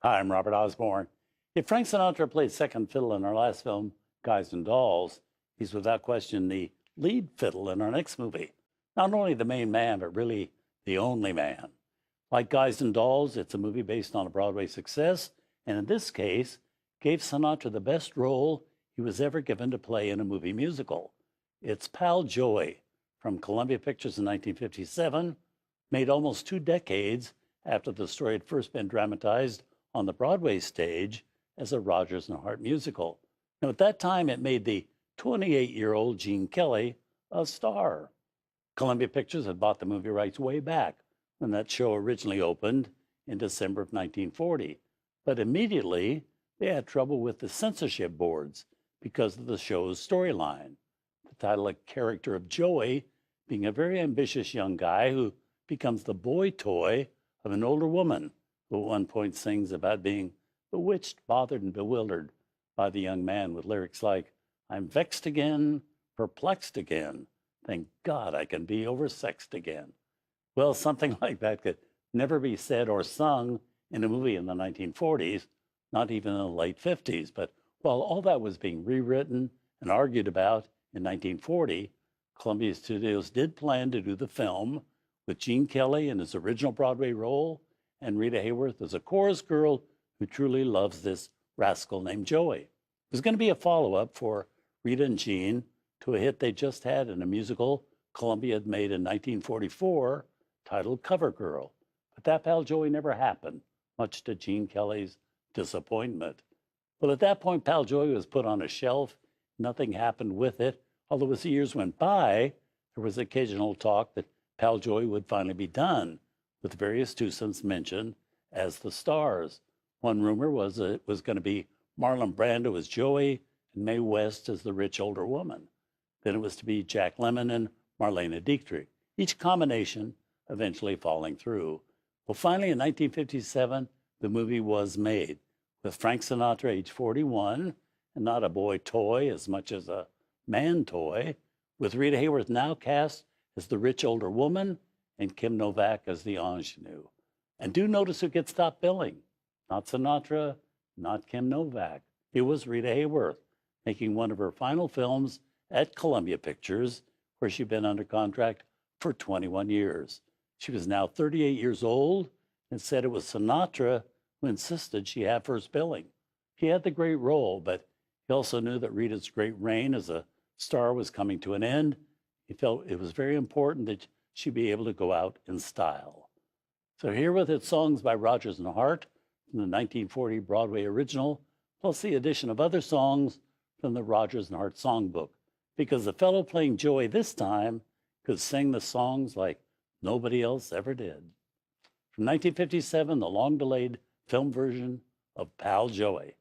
Hi, I'm Robert Osborne. If Frank Sinatra played second fiddle in our last film, Guys and Dolls, he's without question the lead fiddle in our next movie. Not only the main man, but really the only man. Like Guys and Dolls, it's a movie based on a Broadway success, and in this case, gave Sinatra the best role he was ever given to play in a movie musical. It's Pal Joey from Columbia Pictures in 1957, made almost 2 decades after the story had first been dramatized on the Broadway stage as a Rodgers and Hart musical. Now, at that time, it made the 28-year-old Gene Kelly a star. Columbia Pictures had bought the movie rights way back when that show originally opened in December of 1940. But immediately, they had trouble with the censorship boards because of the show's storyline. The title, a character of Joey, being a very ambitious young guy who becomes the boy toy of an older woman who at one point sings about being bewitched, bothered, and bewildered by the young man with lyrics like, "I'm vexed again, perplexed again. Thank God I can be oversexed again." Well, something like that could never be said or sung in a movie in the 1940s, not even in the late 50s. But while all that was being rewritten and argued about in 1940, Columbia Studios did plan to do the film with Gene Kelly in his original Broadway role and Rita Hayworth as a chorus girl who truly loves this rascal named Joey. It was going to be a follow-up for Rita and Gene to a hit they just had in a musical Columbia had made in 1944 titled Cover Girl. But that Pal Joey never happened, much to Gene Kelly's disappointment. Well, at that point, Pal Joey was put on a shelf. Nothing happened with it. Although as the years went by, there was occasional talk that Pal Joey would finally be done, with various twosomes mentioned as the stars. One rumor was it was going to be Marlon Brando as Joey and Mae West as the rich older woman. Then it was to be Jack Lemmon and Marlene Dietrich, each combination eventually falling through. Well, finally, in 1957, the movie was made, with Frank Sinatra, age 41, and not a boy toy as much as a man toy, with Rita Hayworth now cast as the rich older woman and Kim Novak as the ingenue. And do notice who gets top billing. Not Sinatra, not Kim Novak. It was Rita Hayworth, making one of her final films at Columbia Pictures, where she'd been under contract for 21 years. She was now 38 years old and said it was Sinatra who insisted she have first billing. He had the great role, but he also knew that Rita's great reign as a star was coming to an end. He felt it was very important that she'd be able to go out in style. So here with its songs by Rodgers and Hart from the 1940 Broadway original, plus the addition of other songs from the Rodgers and Hart songbook, because the fellow playing Joey this time could sing the songs like nobody else ever did. From 1957, the long-delayed film version of Pal Joey.